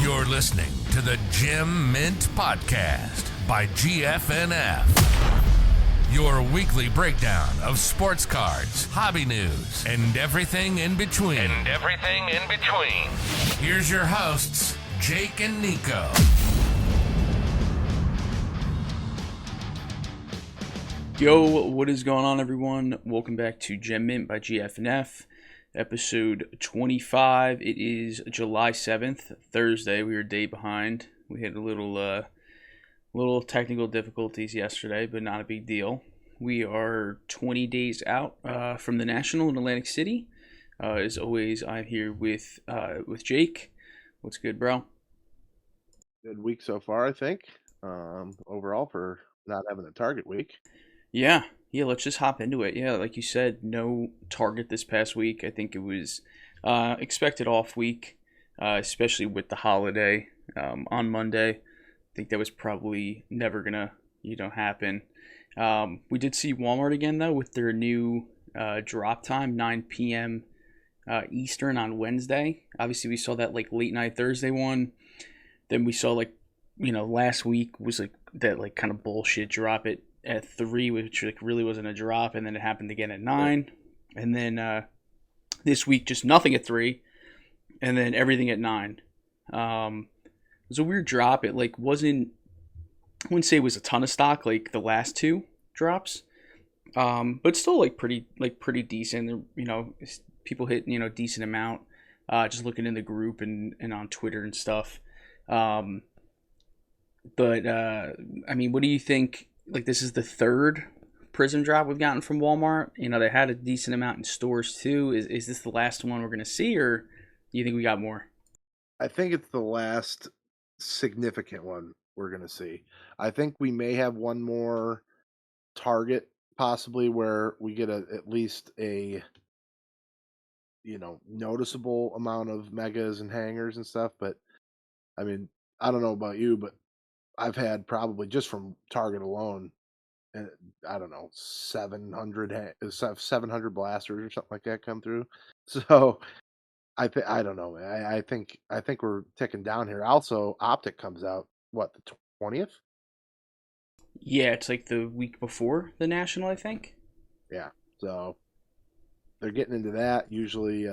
You're listening to the Gem Mint Podcast by GFNF. Your weekly breakdown of sports cards, hobby news, and everything in between. Here's your hosts, Jake and Nico. Yo, what is going on, everyone? Welcome back to Gem Mint by GFNF, episode 25. It is July 7th, Thursday. We were a day behind. We had a little technical difficulties yesterday, but not a big deal. We are 20 days out from the National in Atlantic City. As always, I'm here with Jake. What's good, bro? Good week so far, I think. Overall, for not having a target week. Yeah, let's just hop into it. Yeah, like you said, no target this past week. I think it was expected off week, especially with the holiday on Monday. I think that was probably never gonna, happen. We did see Walmart again though with their new drop time, 9 p.m. Eastern on Wednesday. Obviously, we saw that like late night Thursday one. Then we saw last week was like that kind of bullshit drop at 3, which really wasn't a drop, and then it happened again at 9, and then this week just nothing at 3, and then everything at 9. It was a weird drop. It wasn't, I wouldn't say it was a ton of stock like the last two drops, but still pretty decent. People hit decent amount. Just looking in the group and on Twitter and stuff. But I mean, what do you think? This is the third Prism drop we've gotten from Walmart. They had a decent amount in stores too. Is this the last one we're going to see, or do you think we got more? I think it's the last significant one we're going to see. I think we may have one more target possibly where we get at least a noticeable amount of megas and hangers and stuff. But I mean, I don't know about you, but I've had probably just from Target alone, I don't know, 700 blasters or something like that come through. So I don't know, man. I think we're ticking down here. Also, Optic comes out the 20th? Yeah, it's like the week before the National, I think. Yeah, so they're getting into that. Usually,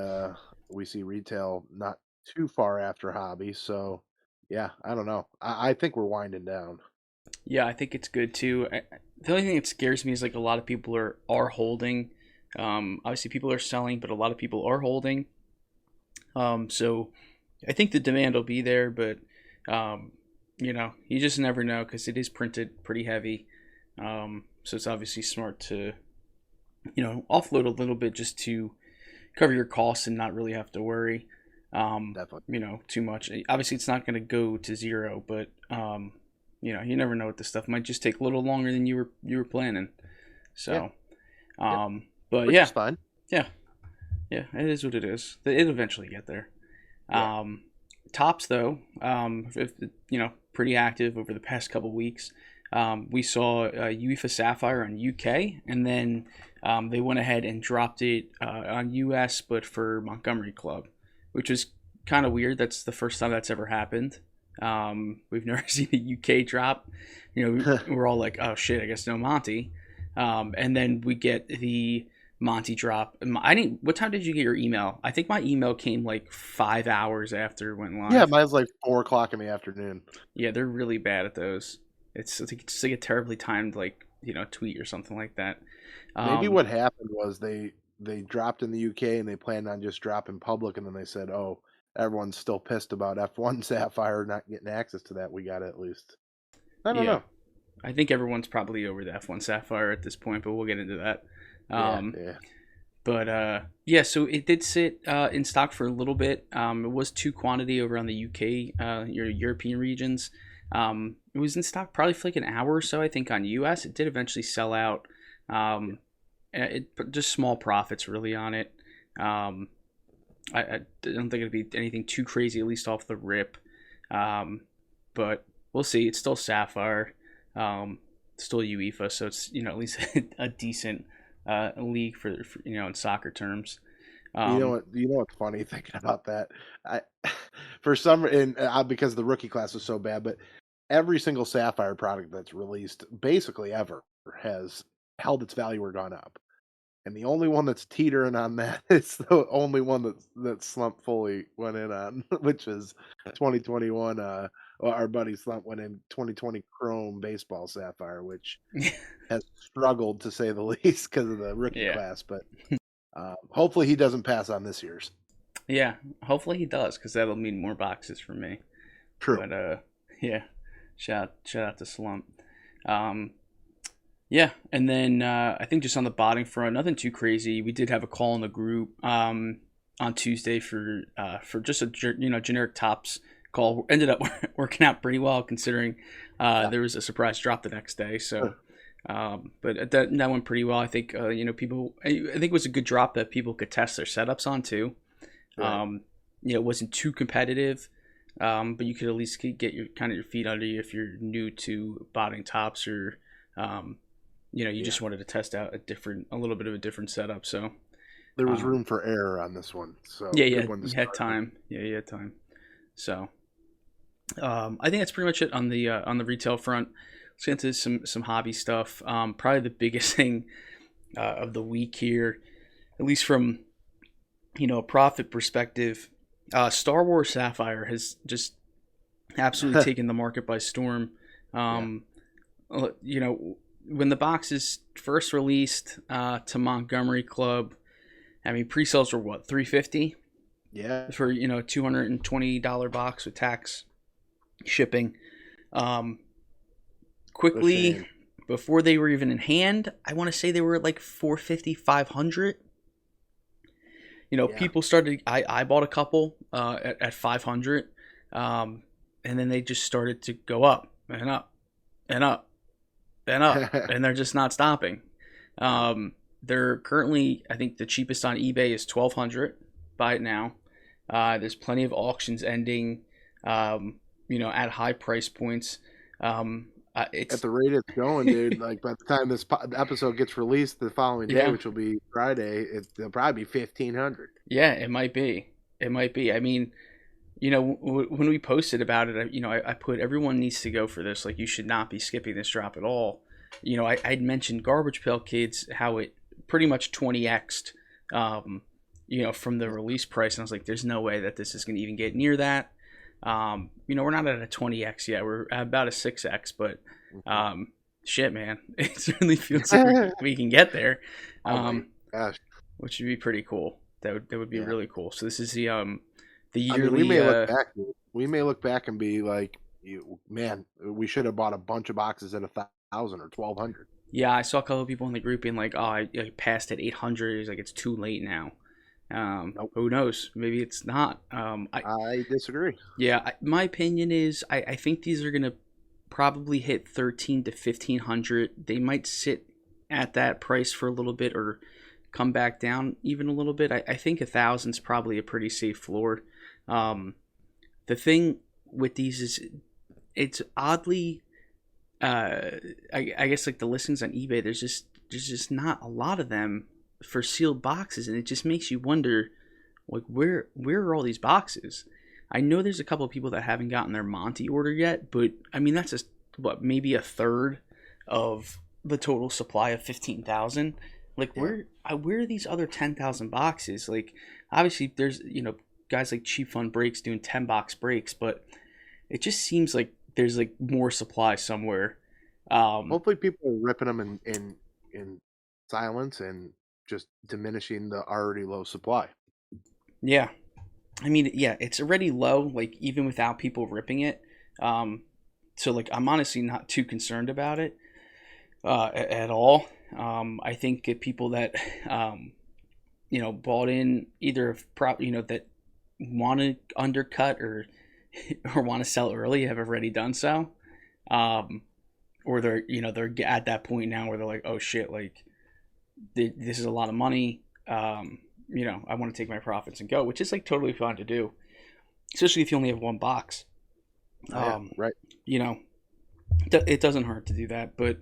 we see retail not too far after hobby, so. Yeah, I don't know. I think we're winding down. Yeah, I think it's good too. The only thing that scares me is a lot of people are holding. Obviously, people are selling, but a lot of people are holding. So I think the demand will be there, but you just never know because it is printed pretty heavy. So it's obviously smart to offload a little bit just to cover your costs and not really have to worry. Definitely. Too much. Obviously, it's not going to go to zero, but you never know what this stuff might just take a little longer than you were planning. So, but which is fine. Yeah, it is what it is. It'll eventually get there. Yeah. Tops though, pretty active over the past couple weeks. We saw UEFA Sapphire on UK, and then they went ahead and dropped it on US, but for Montgomery Club, which is kind of weird. That's the first time that's ever happened. We've never seen a UK drop. We're all like, oh shit, I guess no Monty. And then we get the Monty drop. What time did you get your email? I think my email came 5 hours after it went live. Yeah, mine was 4 o'clock in the afternoon. Yeah, they're really bad at those. I think it's a terribly timed tweet or something like that. Maybe what happened was they dropped in the UK and they planned on just dropping public, and then they said, oh, everyone's still pissed about F1 Sapphire not getting access to that. We got it at least. I don't know. I think everyone's probably over the F1 Sapphire at this point, but we'll get into that. Yeah. But so it did sit in stock for a little bit. It was 2 quantity over on the UK, your European regions. It was in stock probably for an hour or so, I think, on US. It did eventually sell out. Just small profits really on it. I don't think it'd be anything too crazy, at least off the rip. But we'll see. It's still Sapphire, still UEFA, so it's at least a decent league for in soccer terms. You know what's funny thinking about that? I for some and because the rookie class was so bad, but every single Sapphire product that's released, basically ever, has held its value or gone up. And the only one that's teetering on that is the only one that Slump fully went in on, which is 2021. Our buddy Slump went in 2020 Chrome Baseball Sapphire, which has struggled to say the least because of the rookie class. But hopefully he doesn't pass on this year's. Yeah, hopefully he does, because that'll mean more boxes for me. True. But yeah, shout out to Slump. Yeah, and then I think just on the botting front, nothing too crazy. We did have a call in the group on Tuesday for just a generic tops call. Ended up working out pretty well, considering there was a surprise drop the next day. So, but that went pretty well. I think people. I think it was a good drop that people could test their setups on too. Right. It wasn't too competitive, but you could at least get your feet under you if you're new to botting tops, or you just wanted to test out a little bit of a different setup. So there was room for error on this one. So you had time. Yeah, you had time. So I think that's pretty much it on the retail front. Let's get into some hobby stuff. Probably the biggest thing of the week here, at least from a profit perspective, Star Wars Sapphire has just absolutely taken the market by storm. When the boxes first released to Montgomery Club, I mean, pre-sales were what, $350? Yeah. For $220 box with tax, shipping. Quickly, before they were even in hand, I want to say they were at like $450, $500. People started. I bought a couple at $500, and then they just started to go up and up and up and up, and they're just not stopping. They're currently, I think the cheapest on eBay is $1,200. Buy it now. There's plenty of auctions ending, at high price points. It's at the rate it's going, dude. Like by the time this episode gets released the following day, which will be Friday, it'll probably be $1,500. Yeah, it might be. I mean, when we posted about it, I put everyone needs to go for this. Like, you should not be skipping this drop at all. I'd mentioned Garbage Pail Kids, how it pretty much 20x'd, from the release price, and I was like, there's no way that this is going to even get near that. We're not at a 20x yet. We're at about a 6x, but shit, man, it certainly feels like we can get there. Gosh, which would be pretty cool. That would be really cool. So this is the yearly. I mean, we may look back and be like, man, we should have bought a bunch of boxes at 1,000 or 1,200. Yeah, I saw a couple of people in the group being like, "Oh, I passed at 800." He's like, "It's too late now." Nope. Who knows? Maybe it's not. I disagree. Yeah, my opinion is I think these are gonna probably hit 1,300 to 1,500. They might sit at that price for a little bit or come back down even a little bit. I think 1,000 is probably a pretty safe floor. The thing with these is it's oddly, I guess like the listings on eBay, there's just not a lot of them for sealed boxes, and it just makes you wonder, like, where are all these boxes? I know there's a couple of people that haven't gotten their Monty order yet, but I mean that's just maybe a third of the total supply of 15,000. Like, where are these other 10,000 boxes? Like, obviously there's guys like Cheap Fun Breaks doing 10 box breaks, but it just seems like there's like more supply somewhere. Hopefully people are ripping them in silence and just diminishing the already low supply. Yeah. I mean, yeah, it's already low, like even without people ripping it. So like, I'm honestly not too concerned about it at all. I think if people that, bought in either that want to undercut or want to sell early have already done so. Or they're at that point now where they're like, oh shit, like this is a lot of money. I want to take my profits and go, which is like totally fine to do, especially if you only have one box. Right. It doesn't hurt to do that, but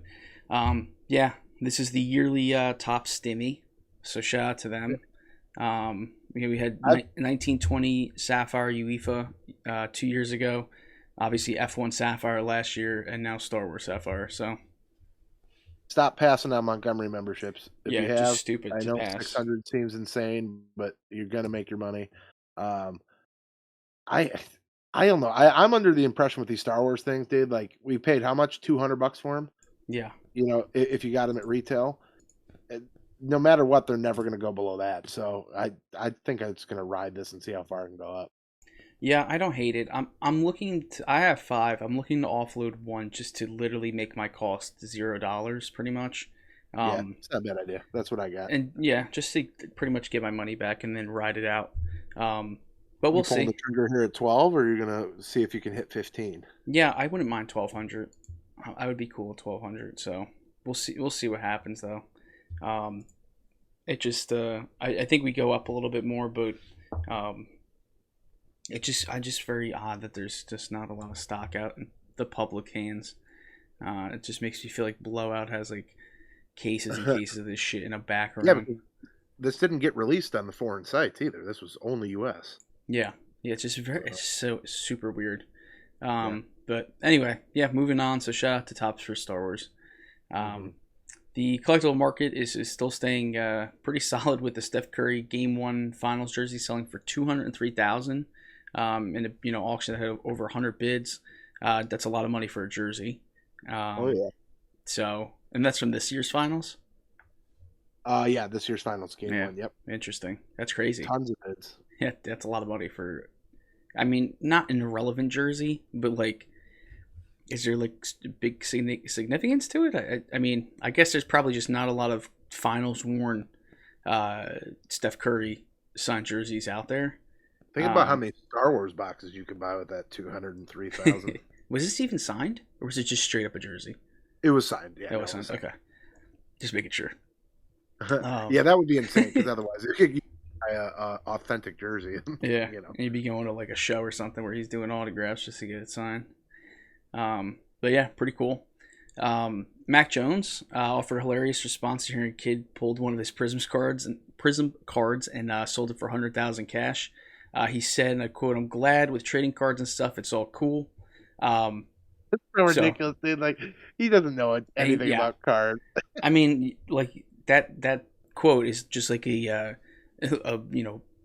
this is the yearly top Stimmy, so shout out to them. We had I 1920 Sapphire UEFA 2 years ago. Obviously F1 Sapphire last year, and now Star Wars Sapphire. So stop passing on Montgomery memberships. If yeah, you just have, stupid I to know pass. 600 seems insane, but you're gonna make your money. Um, I I don't know. I'm under the impression with these Star Wars things, dude. Like we paid how much? $200 for them. Yeah. You know, if you got them at retail, uh, no matter what, they're never gonna go below that. So I think I'm just gonna ride this and see how far I can go up. Yeah, I don't hate it. I'm looking to, I have five. I'm looking to offload one just to literally make my cost $0 pretty much. Yeah, Um, it's not a bad idea. That's what I got. and yeah, just to pretty much get my money back and then ride it out. But we'll You pulling the see. trigger here at 12, or you're gonna see if you can hit 15? Yeah, I wouldn't mind 1200. I would be cool with 1200. So we'll see. We'll see what happens though. Um, it just I think we go up a little bit more, but um, I just very odd that there's just not a lot of stock out in the public hands. It just makes me feel like Blowout has like cases and cases of this shit in a Yeah, background. because this didn't get released on the foreign sites either. This was only U.S. Yeah, yeah, it's just very, it's so super weird. Yeah. But anyway, yeah, moving on. So shout out to Tops for Star Wars. hmm Um, the collectible market is still staying pretty solid with the Steph Curry Game One Finals jersey selling for 203,000. In a auction that had over 100 bids. That's a lot of money for a jersey. Oh Um, yeah. so and that's from this year's finals. Yeah. This year's finals game Yeah, one. Yep. interesting. That's crazy. Tons of bids. Yeah, that's a lot of money for. I mean, not an irrelevant jersey, but like, is there like big significance to it? I mean, I guess there's probably just not a lot of finals worn uh, Steph Curry signed jerseys out there. Think about how Um, many Star Wars boxes you could buy with that 203,000. was this even signed, or was it just straight up a jersey? It was signed. Yeah, That no, was it was signed. signed. Okay, just making sure. Yeah, Um, that would be insane because otherwise you could buy a authentic jersey. yeah, You know. and you'd be going to like a show or something where he's doing autographs just to get it signed. But yeah, pretty cool. Mac Jones offered a hilarious response to hearing a kid pulled one of his Prism cards and sold it for 100,000 cash. He said, and I quote, "I'm glad with trading cards and stuff. It's all cool." Um, It's so so, ridiculous, dude. Like he doesn't know anything yeah, about cards. I mean, like that quote is just like a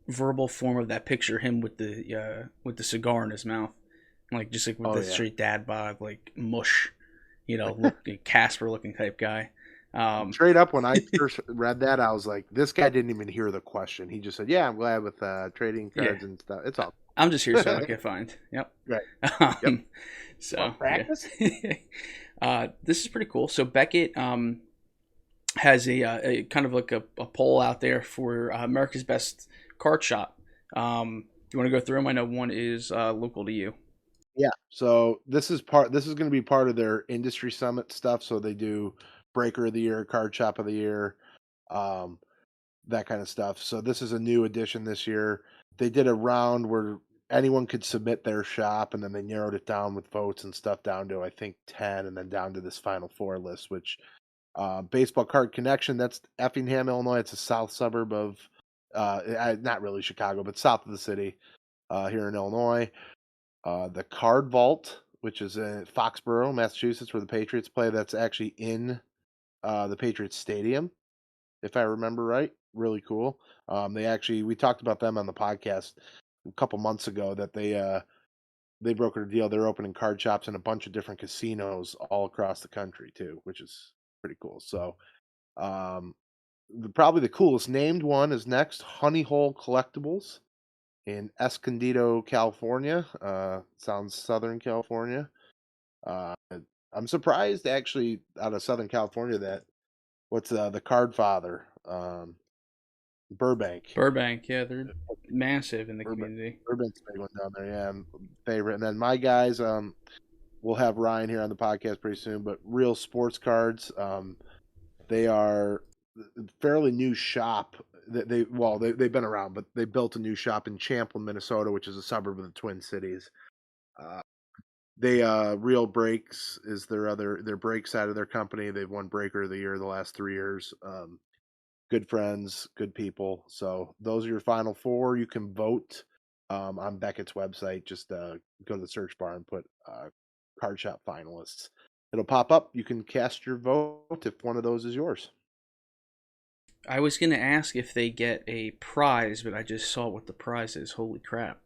verbal form of that picture. Him with the cigar in his mouth, like just like with Oh the yeah. straight dad bod, like mush, look Casper looking type guy. Straight up, when I first read that, I was like, "This guy didn't even hear the question. He just said, "Yeah, I'm glad with trading Yeah, cards and stuff. It's all I'm just here so I don't get fined. Yep. right." Yep. Um, Want so practice? yeah, this is pretty cool. So Beckett has a kind of like a poll out there for America's best card shop. Do you want to go through them? I know one is local to you. Yeah. So this is part. This is going to be part of their industry summit stuff. So they do breaker of the year, card shop of the year, um, that kind of stuff. So this is a new addition this year. They did a round where anyone could submit their shop, and then they narrowed it down with votes and stuff down to I think 10, and then down to this final four list. Which Baseball Card Connection. That's Effingham, Illinois. It's a south suburb of not really Chicago, but south of the city here in Illinois. The Card Vault, which is in Foxborough, Massachusetts, where the Patriots play. That's actually in the Patriots Stadium, if I remember right. Really cool. We talked about them on the podcast a couple months ago that they brokered a deal. They're opening card shops in a bunch of different casinos all across the country too, which is pretty cool. So, um, probably the coolest named one is next, Honey Hole Collectibles in Escondido, California. Sounds Southern California. Uh, I'm surprised actually out of Southern California that what's the Card Father, Burbank. Burbank, yeah, they're massive in the Burbank. community. Burbank's a big one down there. Yeah, favorite. And then my guys, we'll have Ryan here on the podcast pretty soon. But Real Sports Cards, they are a fairly new shop. They've been around, but they built a new shop in Champlin, Minnesota, which is a suburb of the Twin Cities. Uh, they Real Breaks is their brake side of their company. They've won Breaker of the Year the last 3 years. good friends, good people. So those are your final four. You can vote on Beckett's website. Just go to the search bar and put Card Shop finalists. It'll pop up. You can cast your vote if one of those is yours. I was going to ask if they get a prize, but I just saw what the prize is. Holy crap.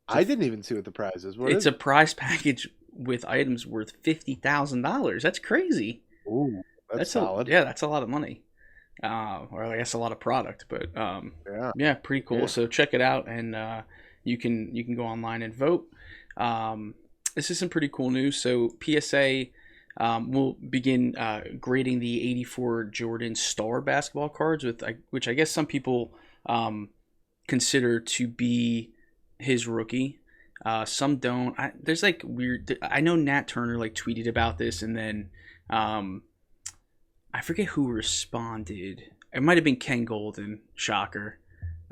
I didn't even see what the prize is. What it's is a it? prize package with items worth $50,000. That's crazy. Ooh, that's solid. That's a lot of money. Or I guess a lot of product, but yeah, pretty cool. Yeah. So check it out, and you can go online and vote. This is some pretty cool news. So PSA will begin grading the '84 Jordan Star basketball cards, which I guess some people consider to be his rookie. Some don't. There's like weird. I know Nat Turner like tweeted about this, and then I forget who responded. It might have been Ken Golden, shocker,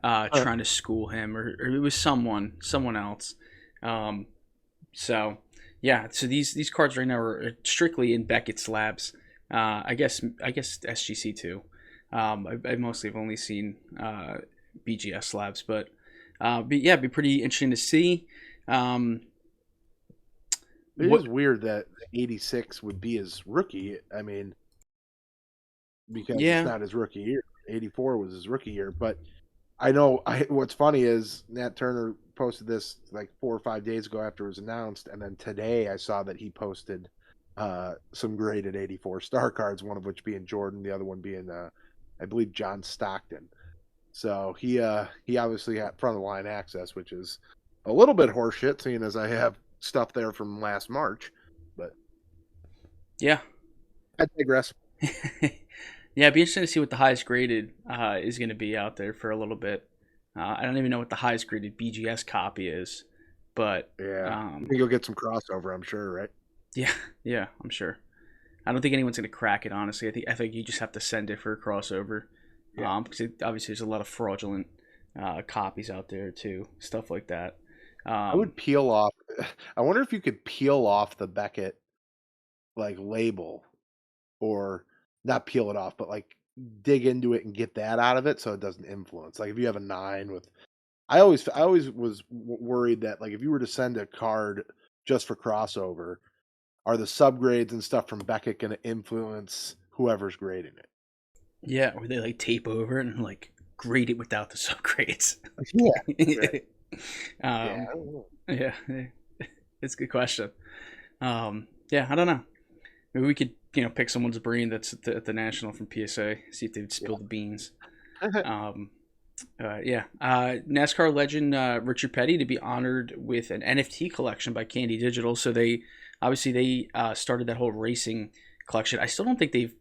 trying to school him, or it was someone else. So yeah, so these cards right now are strictly in Beckett's labs. I guess SGC too. I mostly have only seen BGS labs, but yeah, it'd be pretty interesting to see. It is weird that 86 would be his rookie. I mean, because it's not his rookie year. 84 was his rookie year. But I know what's funny is Nat Turner posted this like 4 or 5 days ago after it was announced. And then today I saw that he posted some graded 84 star cards, one of which being Jordan, the other one being, I believe, John Stockton. So he obviously had front of the line access, which is a little bit horseshit, seeing as I have stuff there from last March. But yeah, I digress. Yeah, it'd be interesting to see what the highest graded is going to be out there for a little bit. I don't even know what the highest graded BGS copy is, but yeah, I think you'll get some crossover, I'm sure, right? Yeah, I'm sure. I don't think anyone's going to crack it, honestly. I think you just have to send it for a crossover. Yeah. Because obviously there's a lot of fraudulent copies out there too, stuff like that. I would peel off. I wonder if you could peel off the Beckett like label, or not peel it off, but like dig into it and get that out of it so it doesn't influence. Like if you have a 9 with, I always was worried that like if you were to send a card just for crossover, are the subgrades and stuff from Beckett going to influence whoever's grading it? Yeah, or they like tape over it and like grade it without the subgrades. Yeah. Right. I don't know. Yeah, it's a good question. Yeah, I don't know. Maybe we could, pick someone's brain that's at the national from PSA, see if they'd spill the beans. NASCAR legend Richard Petty to be honored with an NFT collection by Candy Digital. So they started that whole racing collection. I still don't think they've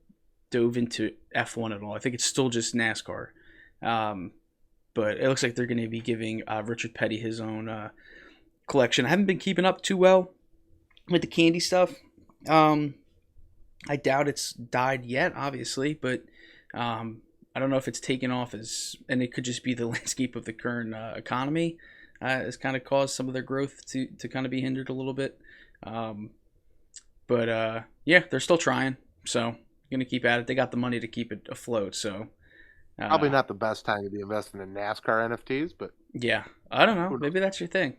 dove into F1 at all. I think it's still just NASCAR. But it looks like they're going to be giving Richard Petty his own collection. I haven't been keeping up too well with the Candy stuff. I doubt it's died yet, obviously, but I don't know if it's taken off and it could just be the landscape of the current economy has kind of caused some of their growth to kind of be hindered a little bit. But they're still trying, so going to keep at it. They got the money to keep it afloat, so probably not the best time to be investing in NASCAR NFTs, but yeah, I don't know. Maybe that's your thing,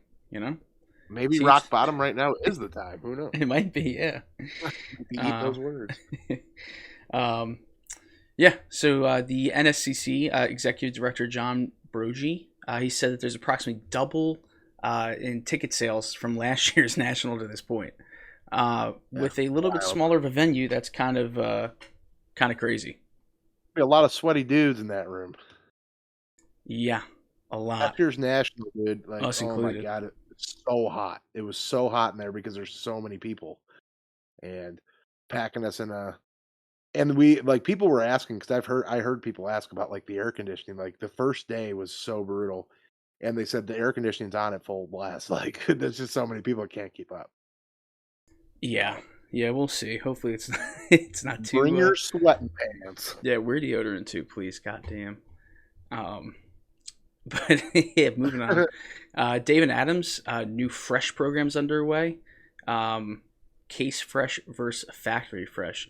Maybe rock bottom right now is the time. Who knows? It might be, yeah. Eat those words. So the NSCC Executive Director John Brogy, he said that there's approximately double in ticket sales from last year's national to this point. With a little bit smaller of a venue, that's kind of crazy. Be a lot of sweaty dudes in that room. Yeah, a lot. Last year's national, dude. Like, us included. My god, it's so hot. It was so hot in there because there's so many people, and packing us in a. And we people were asking because I heard people ask about like the air conditioning. Like the first day was so brutal, and they said the air conditioning's on at full blast. Like there's just so many people that can't keep up. Yeah, we'll see. Hopefully it's not too. Bring your sweating pants. Yeah, wear deodorant too, please. Goddamn. But yeah, moving on. David Adams, new Fresh programs underway. Case Fresh versus Factory Fresh.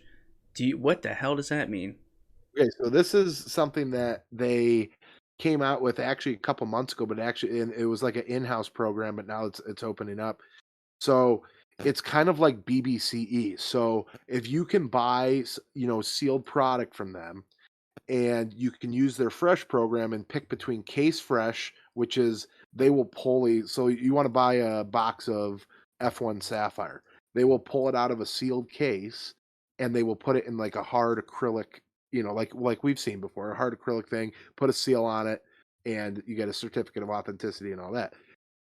What the hell does that mean? Okay, so this is something that they came out with actually a couple months ago, but actually it was like an in-house program, but now it's opening up. So it's kind of like BBCE. So if you can buy, sealed product from them, and you can use their fresh program and pick between case fresh, which is they will so you want to buy a box of F1 Sapphire. They will pull it out of a sealed case and they will put it in like a hard acrylic, like we've seen before, a hard acrylic thing, put a seal on it, and you get a certificate of authenticity and all that.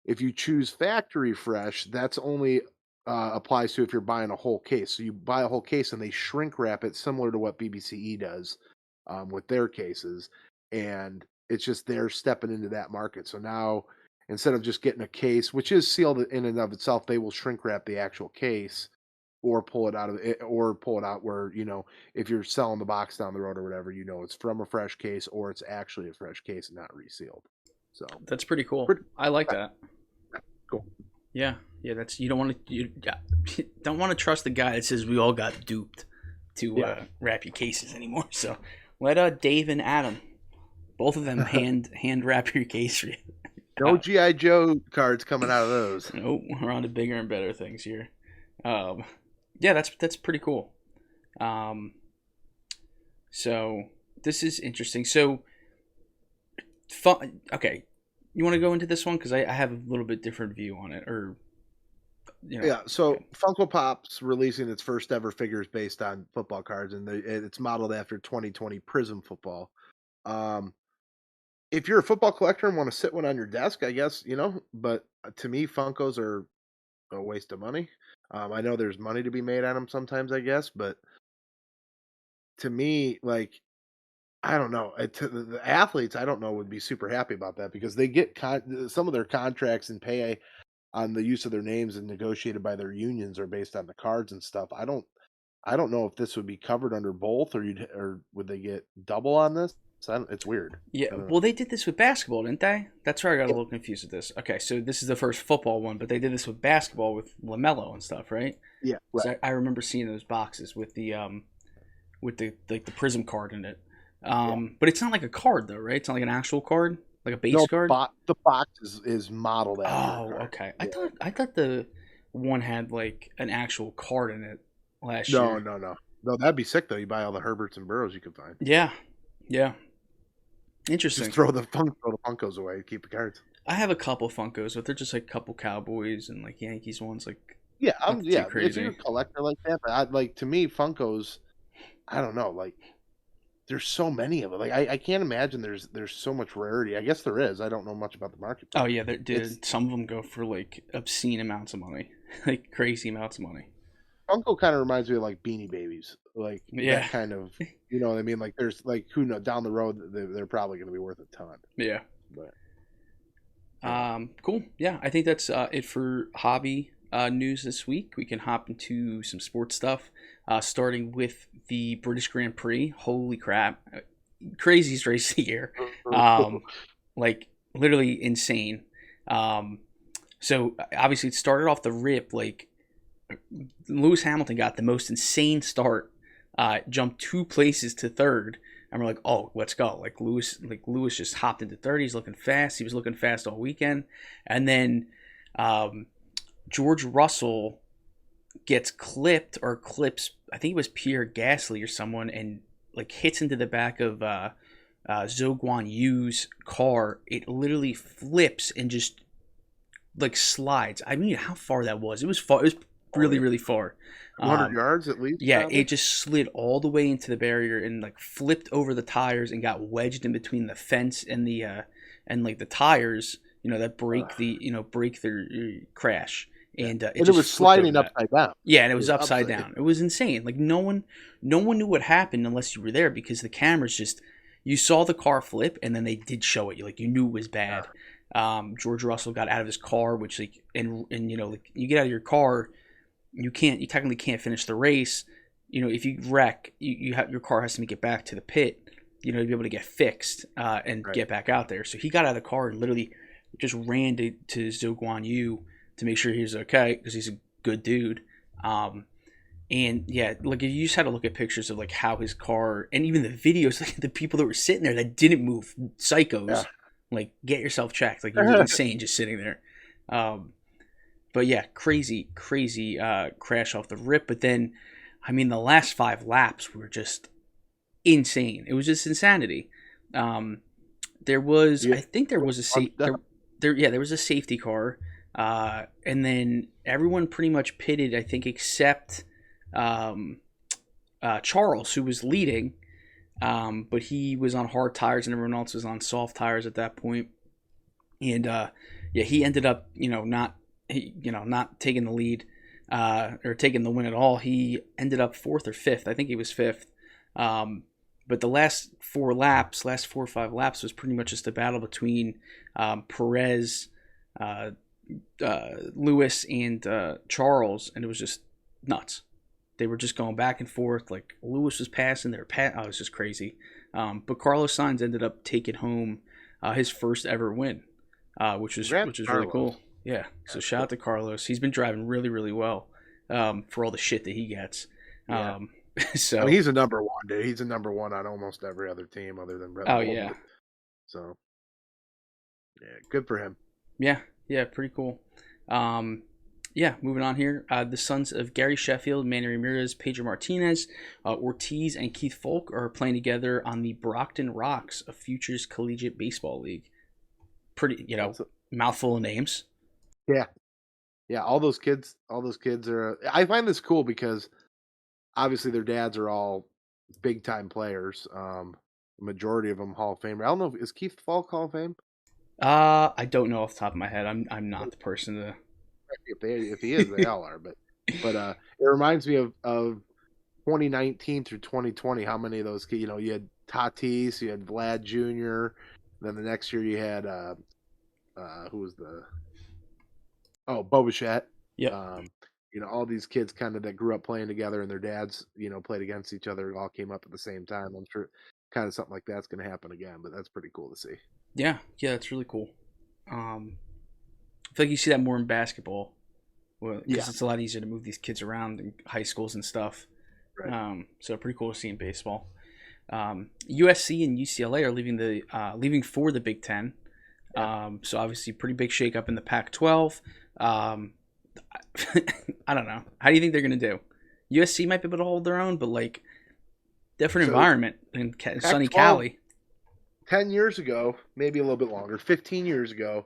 If you choose factory fresh, that's only applies to if you're buying a whole case. So you buy a whole case and they shrink wrap it similar to what BBCE does with their cases, and it's just they're stepping into that market. So now instead of just getting a case, which is sealed in and of itself, they will shrink wrap the actual case or pull it out of it, or pull it out where if you're selling the box down the road or whatever, it's from a fresh case or it's actually a fresh case and not resealed. So that's pretty cool. I like that. Cool. Yeah. That's you don't want to trust the guy that says we all got duped to wrap your cases anymore. So let Dave and Adam, both of them, hand wrap your case for you. No G.I. Joe cards coming out of those. Nope, we're on to bigger and better things here. Yeah, that's pretty cool. So this is interesting. So, okay, you want to go into this one because I have a little bit different view on it, or Yeah. So Funko Pop's releasing its first ever figures based on football cards, and it's modeled after 2020 Prism football. If you're a football collector and want to sit one on your desk, I guess But to me, Funkos are a waste of money. I know there's money to be made on them sometimes, I guess, but to me, like, I don't know. The athletes, I don't know, would be super happy about that because they get some of their contracts and pay on the use of their names and negotiated by their unions are based on the cards and stuff. I don't know if this would be covered under both or would they get double on this? It's weird. Yeah, well, they did this with basketball, didn't they? That's where I got a little confused with this. Okay, so this is the first football one, but they did this with basketball with LaMelo and stuff, right? Yeah, right. I remember seeing those boxes with the the Prism card in it. But it's not like a card though, right? It's not like an actual card, like a base card. The box is modeled after. Oh, okay. I thought the one had like an actual card in it last year. No, that'd be sick though. You buy all the Herberts and Burrows you could find. Yeah. Interesting. Just throw the Funkos away. Keep the cards. I have a couple Funkos, but they're just like a couple Cowboys and like Yankees ones. Like crazy. If you're a collector like that, but to me, Funkos, I don't know. Like, there's so many of it. Like, I can't imagine there's so much rarity. I guess there is. I don't know much about the market. Oh yeah, dude. Some of them go for like obscene amounts of money, like crazy amounts of money. Funko kind of reminds me of like Beanie Babies, like that kind of, you know what I mean? Like there's like who knows down the road they're probably going to be worth a ton. Yeah. But cool. Yeah, I think that's it for hobby news this week. We can hop into some sports stuff, starting with the British Grand Prix. Holy crap, craziest race of the year, like literally insane. So obviously it started off the rip like. Lewis Hamilton got the most insane start, jumped 2 places to third, and we're like, oh, let's go. Like Lewis just hopped into third. He's looking fast. He was looking fast all weekend. And then George Russell gets clips, I think it was Pierre Gasly or someone, and like hits into the back of Zhou Guan Yu's car. It literally flips and just like slides. I mean, how far that was. It was far. It was really far. 100 yards at least. Yeah, probably. It just slid all the way into the barrier and like flipped over the tires and got wedged in between the fence and the and like the tires, that break their crash. And it was sliding upside down. Yeah, and it was upside down. It was insane. Like no one knew what happened unless you were there because the cameras just you saw the car flip and then they did show it. You knew it was bad. George Russell got out of his car, which like and like you get out of your car. You technically can't finish the race. If you wreck, your car has to make it back to the pit, to be able to get fixed and get back out there. So he got out of the car and literally just ran to Zhou Guan Yu to make sure he was okay because he's a good dude. And yeah, like you just had to look at pictures of like how his car and even the videos, like the people that were sitting there that didn't move, psychos. Yeah. Like, get yourself checked. Like, you're insane just sitting there. But yeah, crazy crash off the rip. But then, I mean, the last 5 laps were just insane. It was just insanity. There was, I think there was a there was a safety car, and then everyone pretty much pitted, I think, except Charles, who was leading, but he was on hard tires and everyone else was on soft tires at that point. And yeah, he ended up, not taking the lead or taking the win at all. He ended up 4th or 5th. I think he was 5th. But the last 4 or 5 laps was pretty much just a battle between Perez, Lewis, and Charles, and it was just nuts. They were just going back and forth. Like, Lewis was passing, it was just crazy. But Carlos Sainz ended up taking home his first ever win, which is really cool. Yeah. So shout out to Carlos. He's been driving really, really well for all the shit that he gets. Yeah. So I mean, he's a number one, dude. He's a number one on almost every other team other than Red Bull. Oh yeah. So yeah, good for him. Yeah, pretty cool. Yeah, moving on here. The sons of Gary Sheffield, Manny Ramirez, Pedro Martinez, Ortiz, and Keith Folk are playing together on the Brockton Rocks, a Futures Collegiate Baseball League. Pretty, mouthful of names. Yeah. Yeah, all those kids are I find this cool because obviously their dads are all big time players. The majority of them Hall of Fame. I don't know, is Keith Falk Hall of Fame? I don't know off the top of my head. I'm not the person to. If he is, they all are. But it reminds me of 2019 through 2020. How many of those kids? You had Tatis, you had Vlad Jr. Then the next year you had who was Bo Bichette. Yeah. All these kids kind of that grew up playing together and their dads, played against each other, all came up at the same time. I'm sure kind of something like that's going to happen again, but that's pretty cool to see. Yeah, that's really cool. I feel like you see that more in basketball, because it's a lot easier to move these kids around in high schools and stuff. Right. So pretty cool to see in baseball. USC and UCLA are leaving for the Big Ten. Yeah. So obviously pretty big shakeup in the Pac-12. I don't know. How do you think they're going to do? USC might be able to hold their own, but like different environment in sunny Cali. 10 years ago, maybe a little bit longer, 15 years ago,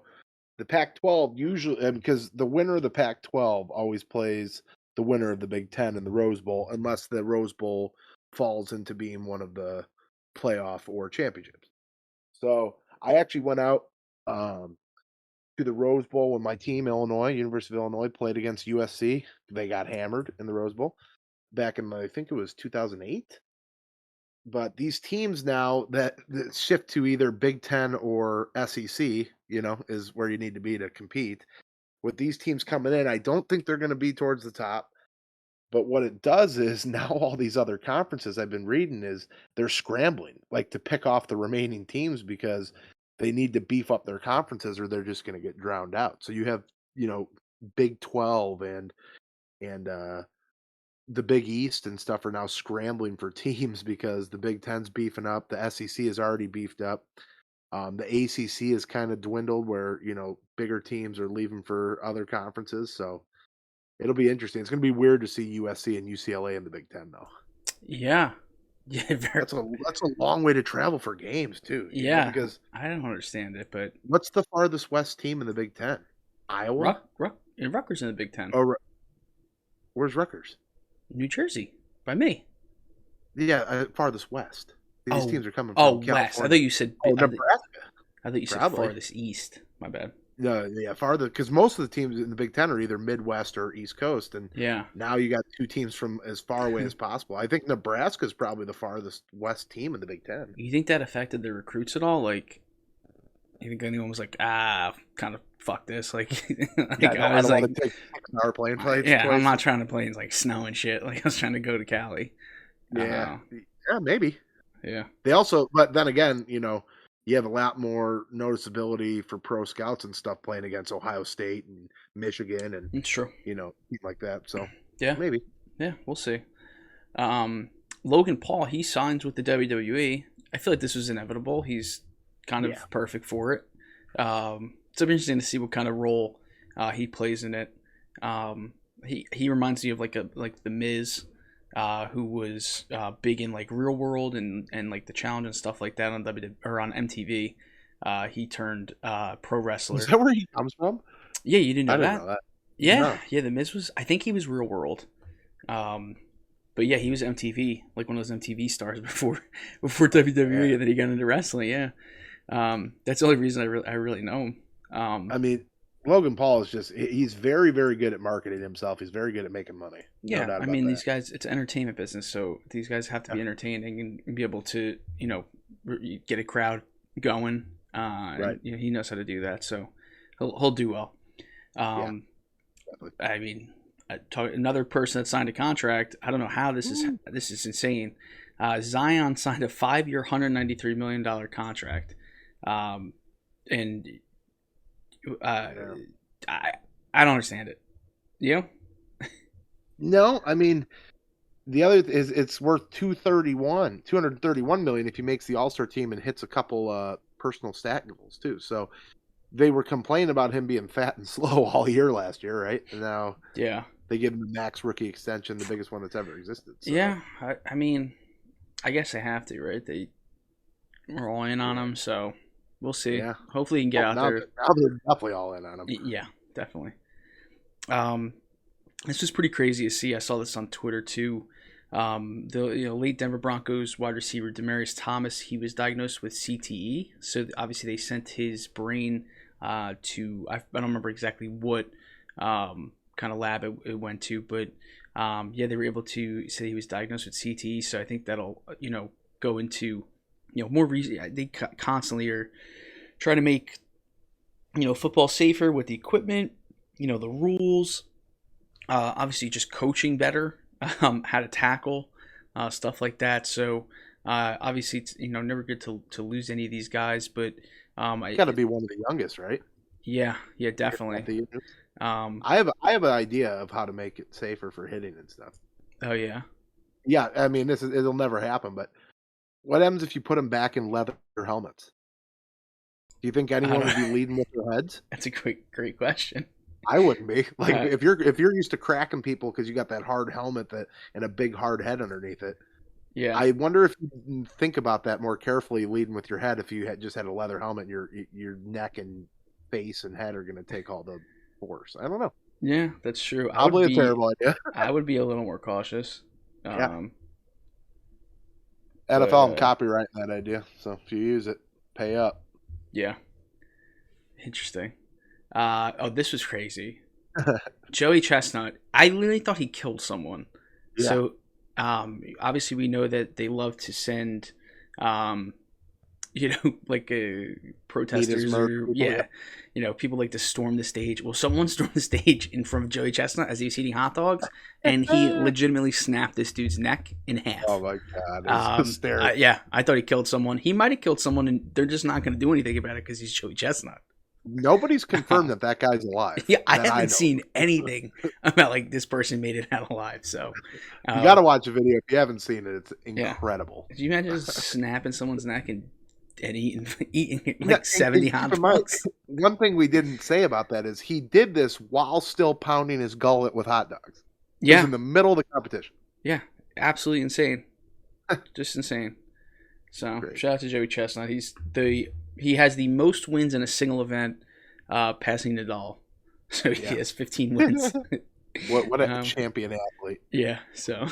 the Pac-12 usually, because the winner of the Pac-12 always plays the winner of the Big Ten in the Rose Bowl, unless the Rose Bowl falls into being one of the playoff or championships. So I actually went out to the Rose Bowl when my team, University of Illinois, played against USC. They got hammered in the Rose Bowl back in, I think it was 2008. But these teams now that shift to either Big Ten or SEC, is where you need to be to compete. With these teams coming in, I don't think they're going to be towards the top. But what it does is now all these other conferences I've been reading is they're scrambling, like to pick off the remaining teams because they need to beef up their conferences or they're just going to get drowned out. So you have, Big 12 and the Big East and stuff are now scrambling for teams because the Big Ten's beefing up. The SEC is already beefed up. The ACC is kind of dwindled where, bigger teams are leaving for other conferences. So it'll be interesting. It's going to be weird to see USC and UCLA in the Big Ten, though. Yeah. That's a long way to travel for games, too. Yeah. Because I don't understand it, but. What's the farthest west team in the Big Ten? Iowa? Rutgers in the Big Ten. Oh, where's Rutgers? New Jersey, by me. Yeah, farthest west. These teams are coming from California. West. I thought you said Nebraska. I thought you said farthest east. My bad. Yeah, farther, because most of the teams in the Big Ten are either Midwest or East Coast, and now you got 2 teams from as far away as possible. I think Nebraska is probably the farthest west team in the Big Ten. You think that affected the recruits at all? Like, you think anyone was like, kind of fuck this? Like, I was like, take 6-hour plane flights. Yeah, I'm not trying to play in like snow and shit. Like, I was trying to go to Cali. Yeah, maybe. Yeah. They also, but then again, you have a lot more noticeability for pro scouts and stuff playing against Ohio State and Michigan and it's true. Like that. So yeah, maybe. Yeah, we'll see. Logan Paul, he signs with the WWE. I feel like this was inevitable. He's kind of perfect for it. It's interesting to see what kind of role he plays in it. He reminds me of like the Miz, who was big in like Real World and like the Challenge and stuff like that on on MTV. He turned pro wrestler. Is that where he comes from? Yeah, you didn't know I didn't that? know that. Yeah, No. yeah. The Miz was. I think he was Real World. But yeah, he was MTV, like one of those MTV stars before WWE, and then he got into wrestling. Yeah, that's the only reason I really know him. I mean, Logan Paul is he's very, very good at marketing himself. He's very good at making money. Yeah, No doubt I about mean, that. these guys, it's an entertainment business, so these guys have to be entertaining and be able to, get a crowd going. Right. And, he knows how to do that, so he'll do well. Definitely. I mean, another person that signed a contract. I don't know how this is insane. Zion signed a 5-year, $193 million contract, and I don't understand it. You? No, I mean, the other is it's worth 231 million if he makes the All-Star team and hits a couple personal stat goals too. So they were complaining about him being fat and slow all year last year, right? And now they give him the max rookie extension, the biggest one that's ever existed. So. Yeah, I mean, I guess they have to, right? They are all in on him, so we'll see. Yeah. Hopefully he can get out there. Now they're definitely all in on him. Yeah, definitely. This was pretty crazy to see. I saw this on Twitter too. The late Denver Broncos wide receiver Demaryius Thomas, he was diagnosed with CTE. So obviously they sent his brain to I don't remember exactly what kind of lab it went to, but they were able to say he was diagnosed with CTE. So I think that'll go into more reason. They constantly are trying to make football safer with the equipment, the rules. Obviously, just coaching better, how to tackle, stuff like that. So obviously, it's never good to lose any of these guys, but got to be one of the youngest, right? Yeah, definitely. I have an idea of how to make it safer for hitting and stuff. Oh yeah. Yeah, I mean it'll never happen, but what happens if you put them back in leather helmets? Do you think anyone would be leading with their heads? That's a great question. I wouldn't be. Like if you're used to cracking people because you got that hard helmet and a big hard head underneath it. Yeah. I wonder if you think about that more carefully leading with your head. If you just had a leather helmet, your neck and face and head are going to take all the force. I don't know. Yeah, that's true. Probably a terrible idea. I would be a little more cautious. NFL and copyright that idea. So if you use it, pay up. Yeah. Interesting. This was crazy. Joey Chestnut. I literally thought he killed someone. Yeah. So, obviously we know that they love to send, protesters or people like to storm the stage. Well, someone stormed the stage in front of Joey Chestnut as he was eating hot dogs, and he legitimately snapped this dude's neck in half. Oh my god! It's hysterical. I thought he killed someone. He might have killed someone, and they're just not going to do anything about it because he's Joey Chestnut. Nobody's confirmed that guy's alive. Yeah, I haven't seen anything about like this person made it out alive. So you got to watch the video if you haven't seen it. It's incredible. Did you imagine just snapping someone's neck and eating like 70 hot dogs? One thing we didn't say about that is he did this while still pounding his gullet with hot dogs. He was in the middle of the competition. Yeah, absolutely insane. Just insane. So shout out to Joey Chestnut. He has the most wins in a single event, passing Nadal. So he has 15 wins. What a champion athlete. Yeah, so.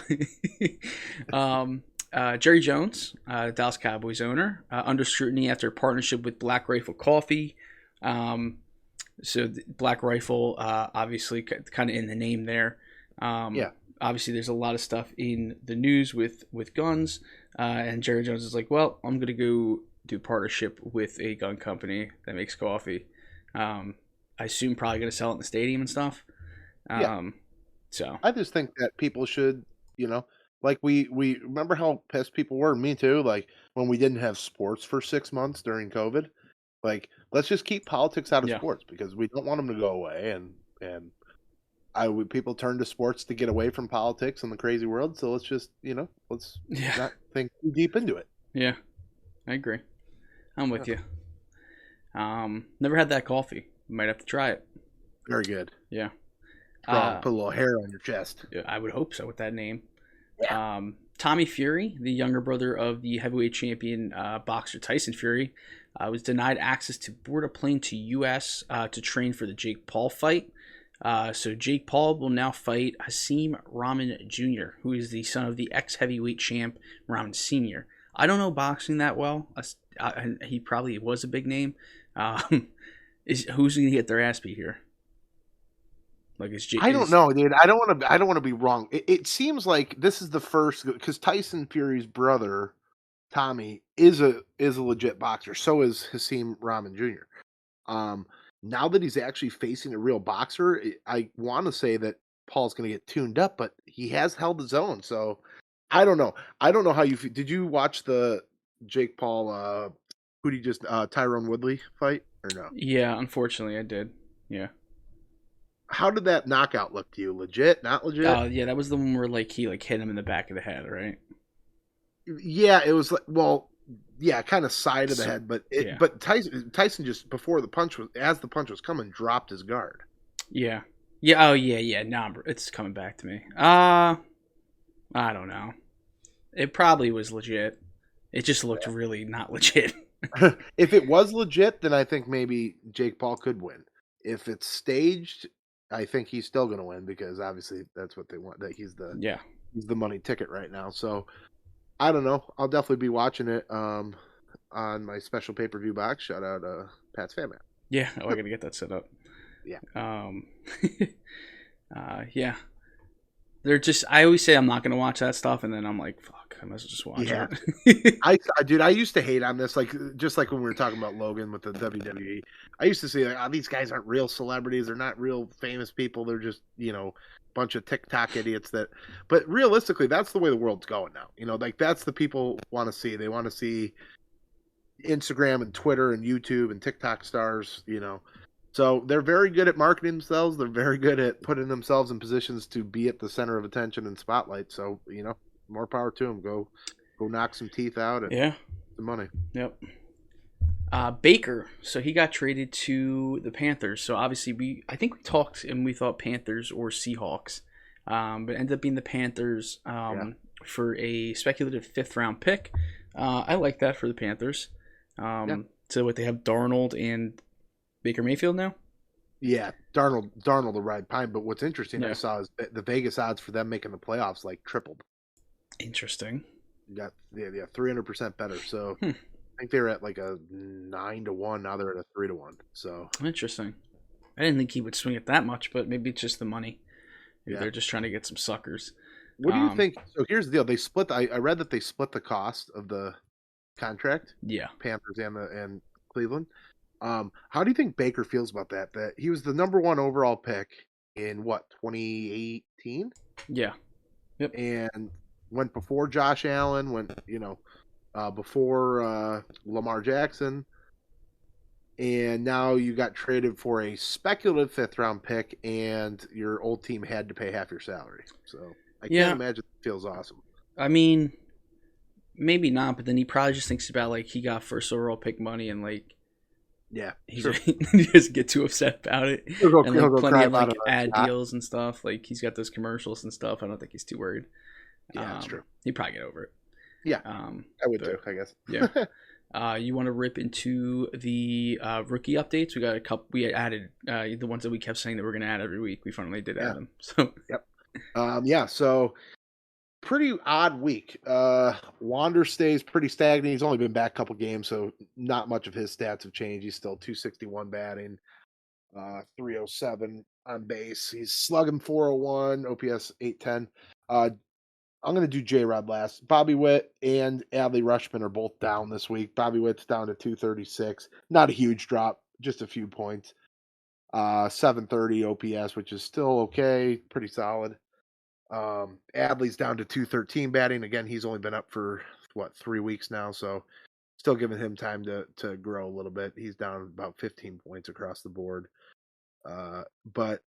Jerry Jones, Dallas Cowboys owner, under scrutiny after a partnership with Black Rifle Coffee. So Black Rifle, obviously, kind of in the name there. Obviously, there's a lot of stuff in the news with guns. And Jerry Jones is like, well, I'm going to go do partnership with a gun company that makes coffee. I assume probably going to sell it in the stadium and stuff. So I just think that people should, like we remember how pissed people were, me too, like when we didn't have sports for 6 months during COVID. Like, let's just keep politics out of sports because we don't want them to go away. And People turn to sports to get away from politics and the crazy world. So let's just, let's Yeah. not think too deep into it. Yeah. I agree. I'm with Yeah. you. Never had that coffee. Might have to try it. Very good. Yeah. Strong. Put a little hair on your chest. I would hope so with that name. Yeah. Tommy Fury, the younger brother of the heavyweight champion boxer Tyson Fury, was denied access to board a plane to U.S. To train for the Jake Paul fight. So Jake Paul will now fight Hasim Rahman Jr., who is the son of the ex-heavyweight champ Rahman Sr. I don't know boxing that well. He probably was a big name. Who's going to get their ass beat here? I don't know, dude. I don't want to be wrong. It seems like this is the first, because Tyson Fury's brother Tommy is a legit boxer. So is Hasim Rahman Jr. Now that he's actually facing a real boxer, I want to say that Paul's going to get tuned up, but he has held his own. So I don't know. I don't know how you feel. Did you watch the Jake Paul? Who did you just Tyrone Woodley fight or no? Yeah, unfortunately, I did. Yeah. How did that knockout look to you? Legit? Not legit? Yeah, that was the one where he hit him in the back of the head, right? Yeah, it was kind of side of the head, but Tyson just before the punch was coming, dropped his guard. Yeah. Yeah. Oh yeah. No, it's coming back to me. I don't know. It probably was legit. It just looked really not legit. If it was legit, then I think maybe Jake Paul could win. If it's staged, I think he's still going to win because obviously that's what they want. That he's the money ticket right now. So I don't know. I'll definitely be watching it on my special pay-per-view box. Shout out Pat's Fan Man. Yeah, I got to get that set up. Yeah. Yeah. They're just. I always say I'm not going to watch that stuff, and then I'm like, fuck, I must just watch it. I used to hate on this, just like when we were talking about Logan with the WWE. I used to say, these guys aren't real celebrities. They're not real famous people. They're just, bunch of TikTok idiots but realistically, that's the way the world's going now. That's the people want to see. They want to see Instagram and Twitter and YouTube and TikTok stars, So they're very good at marketing themselves. They're very good at putting themselves in positions to be at the center of attention and spotlight. So, more power to them. Go knock some teeth out and some money. Yep. Baker, so he got traded to the Panthers. So obviously I think we talked and we thought Panthers or Seahawks, but it ended up being the Panthers for a speculative 5th round pick. I like that for the Panthers. So what they have Darnold and Baker Mayfield now? Yeah, Darnold the ride pine. But what's interesting I saw is the Vegas odds for them making the playoffs tripled. Interesting. You got 300% better. So I think they were at a 9-1. Now they're at a 3-1. So interesting. I didn't think he would swing it that much, but maybe it's just the money. Maybe they're just trying to get some suckers. What do you think? So here's the deal. They split. I read that they split the cost of the contract. Yeah, Panthers and Cleveland. How do you think Baker feels about that? That he was the number 1 overall pick in 2018? Yeah. Yep. And went before Josh Allen, before Lamar Jackson. And now you got traded for a speculative 5th round pick and your old team had to pay half your salary. So I can't imagine it feels awesome. I mean, maybe not, but then he probably just thinks about he got first overall pick money and he doesn't get too upset about it. He'll go plenty of ad deals and stuff. He's got those commercials and stuff. I don't think he's too worried. Yeah, that's true. He'd probably get over it. Yeah, I would too, I guess. Yeah. You want to rip into the rookie updates? We got a couple. We added the ones that we kept saying that we're going to add every week. We finally did add them. So So pretty odd week. Wander stays pretty stagnant. He's only been back a couple games, so not much of his stats have changed. He's still 261 batting, 307 on base. He's slugging 401, OPS 810. I'm going to do J-Rod last. Bobby Witt and Adley Rutschman are both down this week. Bobby Witt's down to 236. Not a huge drop, just a few points. 730 OPS, which is still okay, pretty solid. Adley's down to 213 batting. Again, he's only been up for 3 weeks now, so still giving him time to grow a little bit. He's down about 15 points across the board. But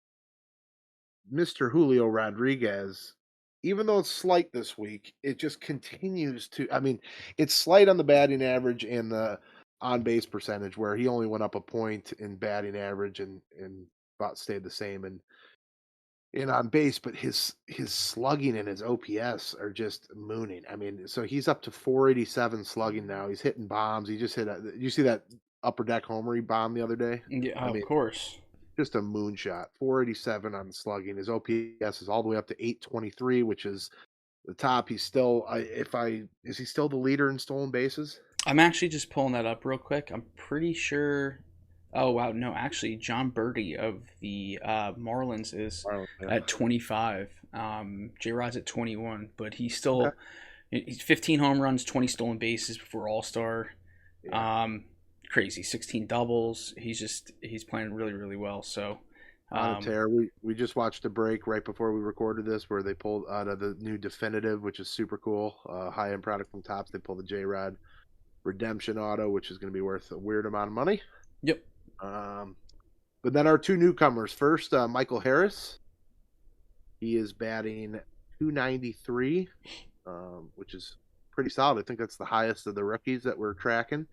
Mr. Julio Rodriguez, even though it's slight this week, it just continues to. I mean, it's slight on the batting average and the on base percentage, where he only went up a point in batting average and about stayed the same in on base, but his slugging and his OPS are just mooning. I mean, so he's up to 487 slugging now. He's hitting bombs. He just hit you see that upper deck homer he bombed the other day? Yeah, I of mean, course. just a moonshot. 487 on slugging. His OPS is all the way up to 823, which is the top. He's still is he still the leader in stolen bases? I'm actually just pulling that up real quick. I'm pretty sure. Oh wow, no, actually, John Birdie of the Marlins is at 25. J-Rod's at 21, but he's still he's 15 home runs, 20 stolen bases before All-Star. Yeah. Crazy, 16 doubles. He's playing really, really well. So on a tear. We just watched a break right before we recorded this where they pulled out of the new Definitive, which is super cool. High end product from Topps. They pulled the J-Rod Redemption Auto, which is going to be worth a weird amount of money. Yep. But then our two newcomers. First, Michael Harris. He is batting 293, which is pretty solid. I think that's the highest of the rookies that we're tracking.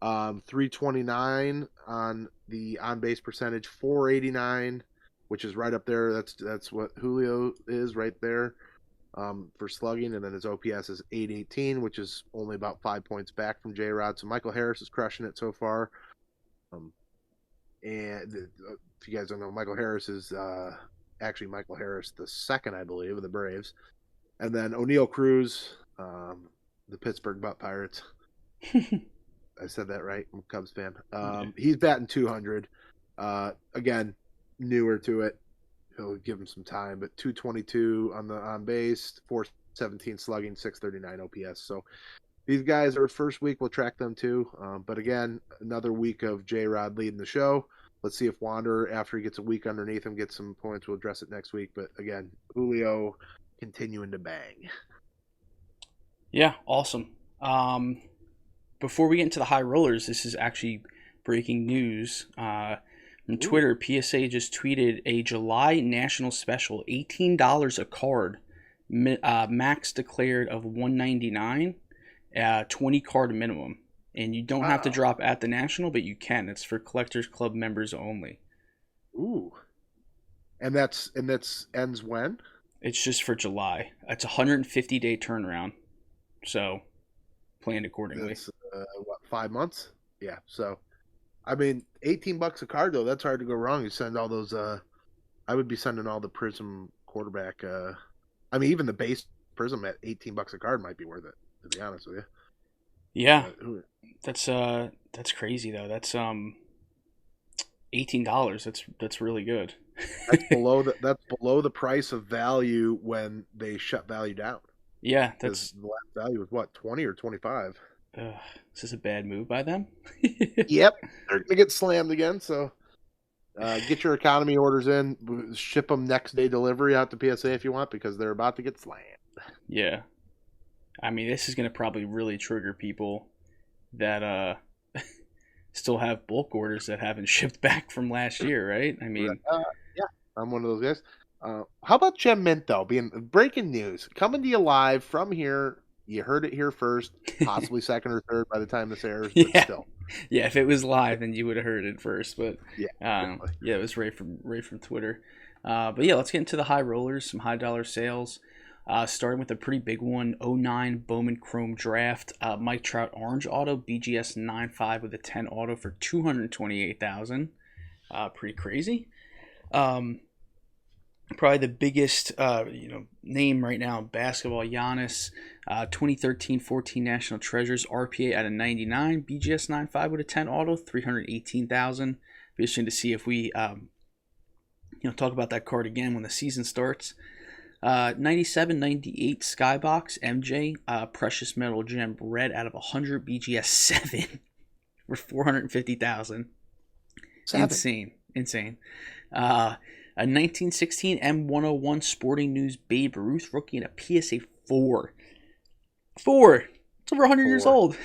329 on the on base percentage, 489, which is right up there. That's what Julio is right there for slugging, and then his OPS is 818, which is only about 5 points back from J-Rod. So Michael Harris is crushing it so far. And if you guys don't know, Michael Harris is actually Michael Harris the second, I believe, of the Braves. And then O'Neal Cruz, the Pittsburgh Butt Pirates. I said that right. I'm a Cubs fan. He's batting 200. Again, newer to it. He'll give him some time, but 222 on base, 417 slugging, 639 OPS. So these guys are first week. We'll track them too. But again, another week of J-Rod leading the show. Let's see if Wander, after he gets a week underneath him, gets some points. We'll address it next week. But again, Julio continuing to bang. Yeah, awesome. Before we get into the high rollers, this is actually breaking news. From Twitter, PSA just tweeted a July national special, $18 a card, max declared of $199, 20 card minimum. And you don't have to drop at the national, but you can. It's for Collectors Club members only. Ooh. And that's ends when? It's just for July. It's a 150-day turnaround. So plan accordingly. That's, 5 months? Yeah. So, I mean, $18 a card though. That's hard to go wrong. You send all those. I would be sending all the Prism quarterback. I mean, even the base Prism at $18 a card might be worth it. To be honest with you. Yeah, that's crazy though. That's $18. That's really good. That's below the price of value when they shut value down. Yeah, that's the last value was what, 20 or 25. Is this a bad move by them? Yep, they're gonna get slammed again. So get your economy orders in, ship them next day delivery out to PSA if you want, because they're about to get slammed. Yeah. I mean, this is going to probably really trigger people that still have bulk orders that haven't shipped back from last year, right? I mean, yeah, I'm one of those guys. How about Gem Mint, though? Being breaking news, coming to you live from here. You heard it here first, possibly second or third by the time this airs, but still. Yeah, if it was live, then you would have heard it first. But yeah, it was right from Twitter. But yeah, let's get into the high rollers, some high dollar sales. Starting with a pretty big one, 09 Bowman Chrome Draft, Mike Trout Orange Auto, BGS 9.5 with a 10 auto for $228,000. Pretty crazy. Probably the biggest name right now in basketball, Giannis, 2013-14 National Treasures, RPA at a 99, BGS 9.5 with a 10 auto, $318,000. Be interesting to see if we talk about that card again when the season starts. 97-98 Skybox MJ, Precious Metal Gem Red out of 100, BGS 7 for $450,000. Insane. A 1916 M101 Sporting News Babe Ruth rookie and a PSA 4. It's over 100 years old.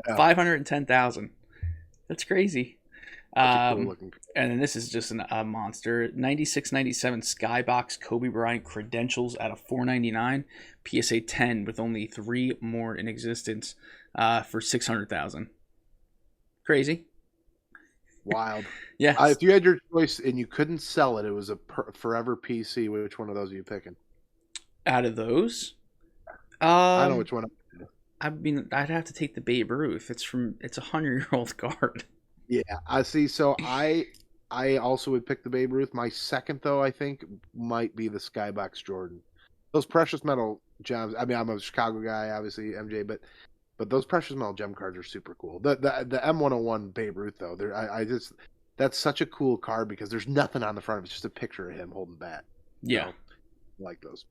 Yeah. $510,000. That's crazy. Such a cool looking. And then this is just a monster. 96-97 Skybox Kobe Bryant credentials out of $4.99. PSA 10 with only 3 more in existence for $600,000. Crazy. Wild. Yeah. If you had your choice and you couldn't sell it, it was a forever PC. Which one of those are you picking? Out of those? I know which one. I mean, I'd have to take the Babe Ruth. It's a 100-year-old card. Yeah, I see. So I also would pick the Babe Ruth. My second, though, I think might be the Skybox Jordan. Those precious metal gems. I mean, I'm a Chicago guy, obviously MJ, but those precious metal gem cards are super cool. The M101 Babe Ruth, though, that's such a cool card because there's nothing on the front of it. It's just a picture of him holding bat. Yeah, I like those.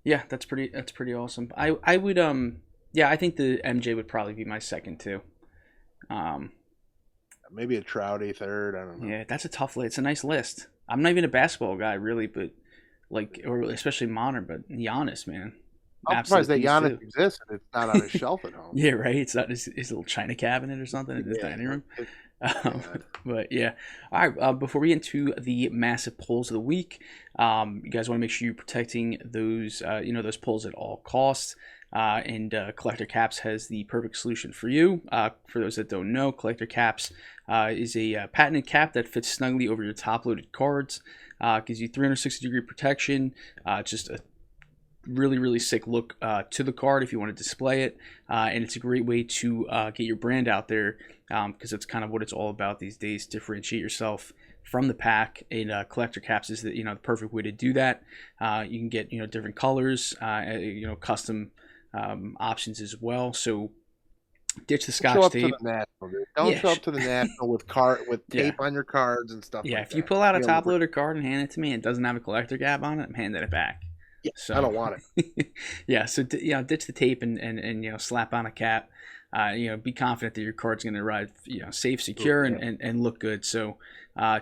Yeah, that's pretty awesome. I would I think the MJ would probably be my second too. Maybe a Trouty third. I don't know. Yeah, that's a tough list. It's a nice list. I'm not even a basketball guy really, but or especially modern. But Giannis, man, I'm surprised that Giannis exists and it's not on his shelf at home. Yeah, right. It's not his little china cabinet or something in his dining room. But yeah, all right. Before we get into the massive polls of the week, you guys want to make sure you're protecting those, those polls at all costs. And Collector Caps has the perfect solution for you. For those that don't know, Collector Caps is a patented cap that fits snugly over your top-loaded cards. Gives you 360-degree protection. Just a really, really sick look to the card if you want to display it. And it's a great way to get your brand out there because it's kind of what it's all about these days. Differentiate yourself from the pack, and Collector Caps is the perfect way to do that. You can get different colors, custom options as well. So ditch the Scotch tape. Don't show up to the national with tape on your cards and stuff. Yeah, like if you pull out a top loader card and hand it to me and it doesn't have a collector cap on it, I'm handing it back. Yeah, so, I don't want it. Yeah, so ditch the tape and slap on a cap. Be confident that your card's going to arrive safe, secure, and look good. So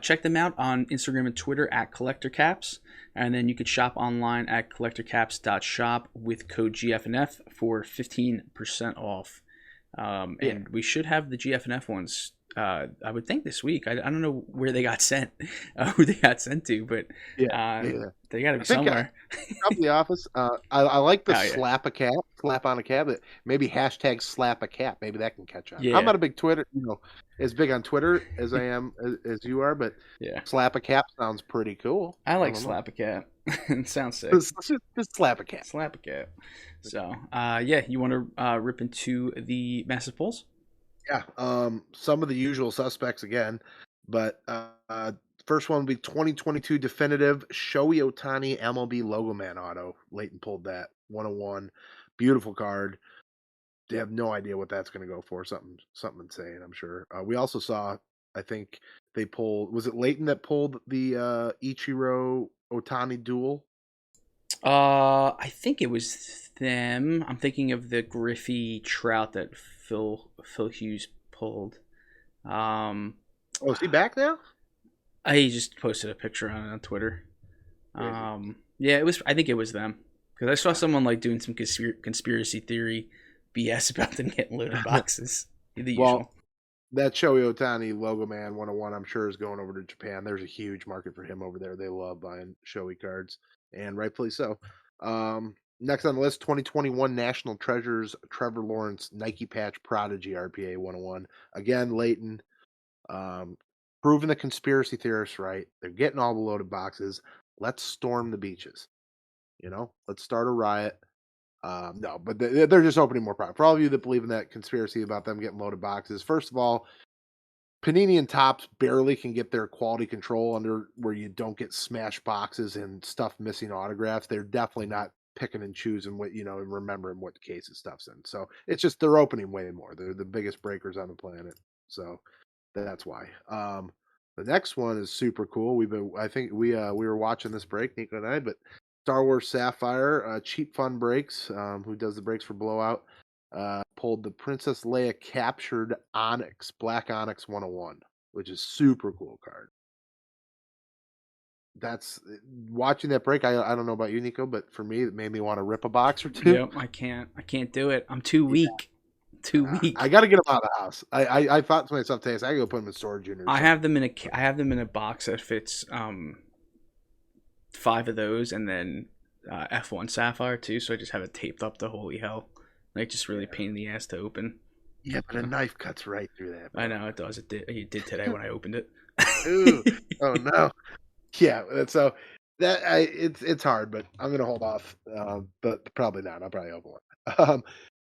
check them out on Instagram and Twitter at Collector Caps, and then you could shop online at collectorcaps.shop with code GFNF for 15% off. And we should have the GFNF ones. I would think this week. I don't know where they got sent, who they got sent to, but they got to be somewhere. Up the office. I like the slap on a cap. Maybe hashtag slap a cap. Maybe that can catch on. Yeah. I'm not a big Twitter, as big on Twitter as I am as you are, but slap a cap sounds pretty cool. I like slap a cap. It sounds sick. Just slap a cap. Slap a cap. So, you want to rip into the massive polls? Yeah, some of the usual suspects again, but first one would be 2022 definitive Shohei Ohtani MLB Logo Man auto. Leighton pulled that 101, beautiful card. They have no idea what that's going to go for. Something insane, I'm sure. We also saw, I think they pulled. Was it Leighton that pulled the Ichiro Ohtani duel? I think it was them. I'm thinking of the Griffey Trout that Phil Hughes pulled. Is he back now? He just posted a picture on Twitter. It was. I think it was them because I saw someone doing some conspiracy theory BS about them getting loaded boxes. The usual. That Shohei Ohtani Logo Man 101, I'm sure, is going over to Japan. There's a huge market for him over there. They love buying Shohei cards, and rightfully so. Next on the list, 2021 National Treasures Trevor Lawrence Nike Patch Prodigy RPA 101. Again, Leighton, proving the conspiracy theorists right. They're getting all the loaded boxes. Let's storm the beaches. Let's start a riot. No, but they're just opening more product. For all of you that believe in that conspiracy about them getting loaded boxes, first of all, Panini and Topps barely can get their quality control under where you don't get smashed boxes and stuff missing autographs. They're definitely not picking and choosing what, and remembering what cases stuff's in. So it's just they're opening way more. They're the biggest breakers on the planet. So that's why. The next one is super cool. I think we were watching this break, Nico and I, but Star Wars Sapphire, Cheap Fun Breaks, who does the breaks for Blowout, pulled the Princess Leia Captured Onyx, Black Onyx 101, which is super cool card. That's watching that break. I don't know about you, Nico, but for me, it made me want to rip a box or two. Yep, I can't do it. I'm too weak. 2 weeks. I got to get them out of the house. I thought to myself today, I got to go put them in storage unit. I have them in a box that fits 5 of those, and then F1 Sapphire too. So I just have it taped up to holy hell. Like, just really pain in the ass to open. Yeah, but a knife cuts right through that. I know it does. It did today when I opened it. Ooh, oh no. Yeah, so that it's hard, but I'm gonna hold off. But probably not. I'll probably open one.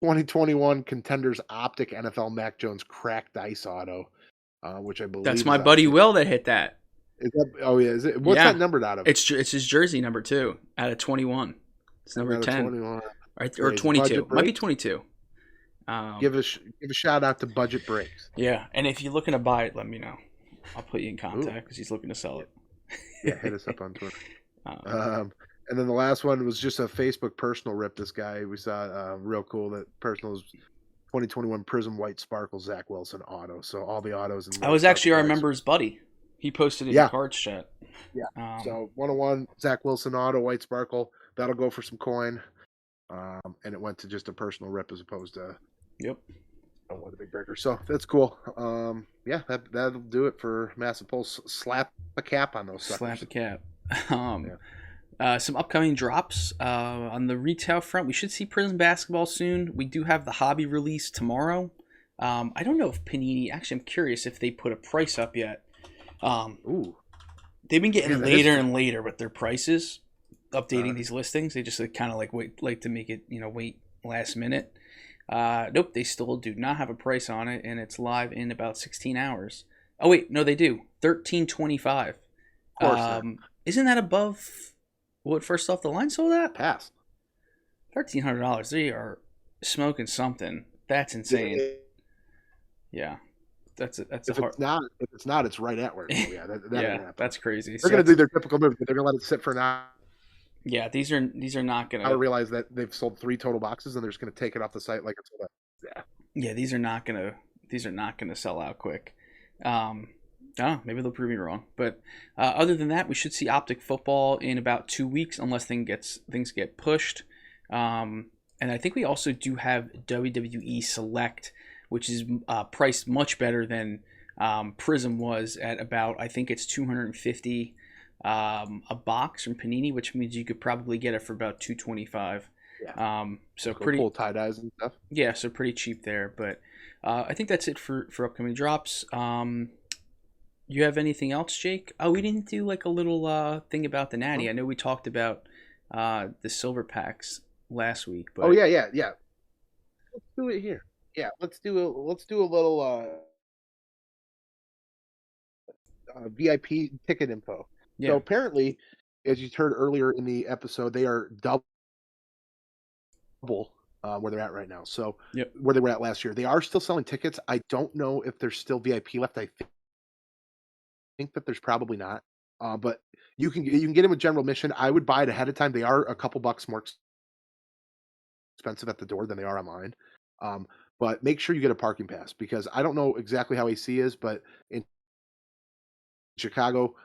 2021 Contenders Optic NFL Mac Jones cracked ice auto, which I believe that's my buddy Will that hit that. Is that. Oh yeah, is it? What's that numbered out of? It's his jersey number 2 out of 21. It's number 10, 21. Right, or 22. Might be 22. Give a shout out to Budget Breaks. Yeah, and if you're looking to buy it, let me know. I'll put you in contact because he's looking to sell it. Yeah, hit us up on Twitter. And then the last one was just a Facebook personal rip. This guy we saw, real cool. That personal is 2021 Prism White Sparkle Zach Wilson auto. So all the autos. I was actually our member's buddy. He posted it in the cards chat. Yeah. So 101 Zach Wilson auto White Sparkle. That'll go for some coin. And it went to just a personal rip as opposed to one of the big breakers. So that's cool. Yeah, that'll do it for Massive Pulse. Slap a cap on those suckers. Slap a cap. Some upcoming drops on the retail front. We should see Prism basketball soon. We do have the hobby release tomorrow. I don't know if Panini. Actually, I'm curious if they put a price up yet. They've been getting later and later with their prices, updating these listings. They just kind of like to make it wait last minute. Nope, they still do not have a price on it, and it's live in about 16 hours. Oh wait, no, they do. $13.25. Of course. Isn't that above what First Off the Line sold at? Pass. $1,300. They are smoking something. That's insane. Yeah. That's if it's not, it's right at where. Yeah, that's crazy. They're gonna do their typical move. They're gonna let it sit for an hour. Yeah, these are not gonna. I realize that they've sold 3 total boxes and they're just gonna take it off the site like it's sold out. Yeah, these are not gonna sell out quick. Maybe they'll prove me wrong. But other than that, we should see Optic football in about 2 weeks, unless things get pushed. And I think we also do have WWE Select, which is priced much better than Prism was at about, I think it's $250 a box from Panini, which means you could probably get it for about $225. Yeah. So pretty cool tie dyes and stuff. Yeah, so pretty cheap there. But I think that's it for upcoming drops. You have anything else, Jake? Oh, we didn't do like a little thing about the Natty. I know we talked about the silver packs last week. But... Oh yeah. Let's do it here. Yeah, let's do a little VIP ticket info. Yeah. So apparently, as you heard earlier in the episode, they are double where they're at right now. So where they were at last year, they are still selling tickets. I don't know if there's still VIP left. I think that there's probably not. But you can get them with general admission. I would buy it ahead of time. They are a couple bucks more expensive at the door than they are online. But make sure you get a parking pass, because I don't know exactly how AC is, but in Chicago,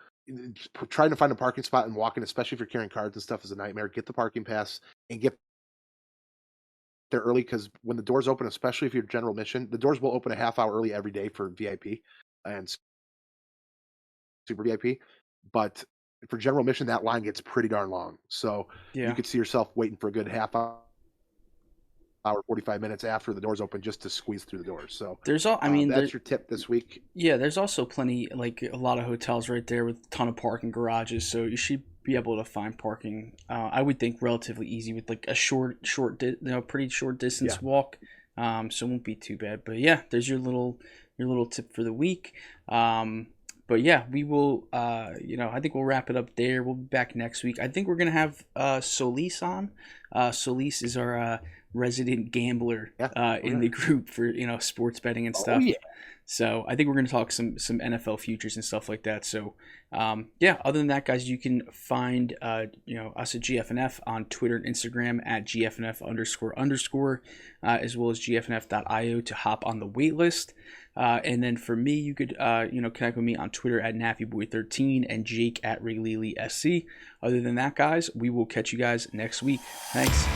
trying to find a parking spot and walking, especially if you're carrying cards and stuff, is a nightmare. Get the parking pass and get there early, because when the doors open, especially if you're general admission, the doors will open a half hour early every day for VIP and super VIP. But for general admission, that line gets pretty darn long. So you could see yourself waiting for a good half hour, 45 minutes after the doors open just to squeeze through the doors. So that's your tip this week. Yeah, there's also plenty, like a lot of hotels right there with a ton of parking garages, so you should be able to find parking. I would think relatively easy with like a pretty short distance walk. So it won't be too bad. But yeah, there's your little tip for the week. But yeah, we will. I think we'll wrap it up there. We'll be back next week. I think we're gonna have Solis on. Solis is our resident gambler in the group for sports betting and stuff. So I think we're going to talk some NFL futures and stuff like that. So other than that, guys, you can find us at GFNF on Twitter and Instagram at GFNF__, as well as GFNF.io to hop on the wait list. And then for me, you could connect with me on Twitter at NaffyBoy13 and Jake at RigLeelySC. Other than that, guys, we will catch you guys next week. Thanks.